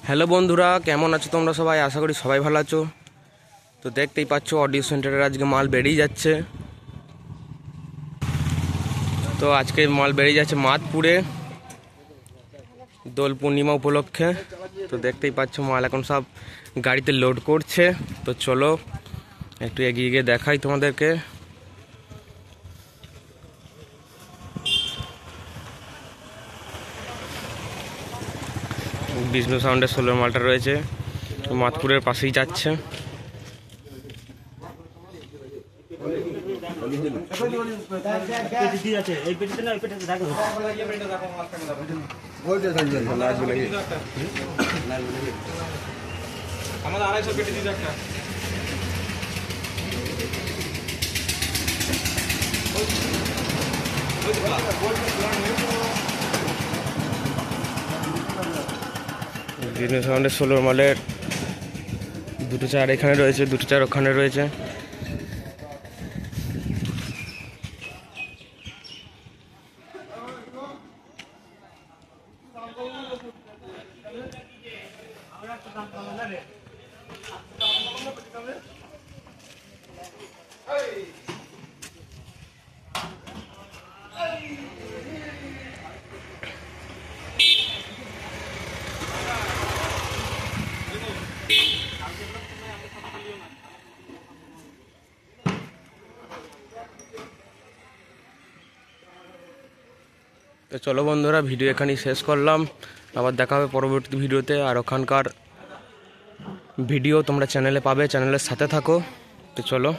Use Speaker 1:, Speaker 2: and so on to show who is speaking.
Speaker 1: Hello বন্ধুরা, কেমন আছো তোমরা সবাই? আশা করি সবাই ভালো আছো। তো দেখতেই পাচ্ছ অডিও সেন্টারের আজকে মাল বেরিয়ে যাচ্ছে। তো আজকে মাল বেরিয়ে যাচ্ছে মাদপুরে দোল পূর্ণিমা উপলক্ষে। তো দেখতেই পাচ্ছ মাল এখন সব গাড়িতে লোড করছে। তো চলো একটু এগিয়ে গিয়ে দেখাই তোমাদেরকে। বিষ্ণু সাউন্ডের 16 মালটা রয়েছে, মাদপুরের পাশেই যাচ্ছে।
Speaker 2: আমাদের 250 পেটি দিতে একটা।
Speaker 1: বিষ্ণু সাউন্ডের 16 মালের দুটো চার এখানে রয়েছে, দুটো চার ওখানে রয়েছে। তো চলো বন্ধুরা, ভিডিও এখানেই শেষ করলাম। আবার দেখা হবে পরবর্তী ভিডিওতে। আর ওখানকার ভিডিও তোমরা চ্যানেলে পাবে, চ্যানেলের সাথে থাকো। তো চলো।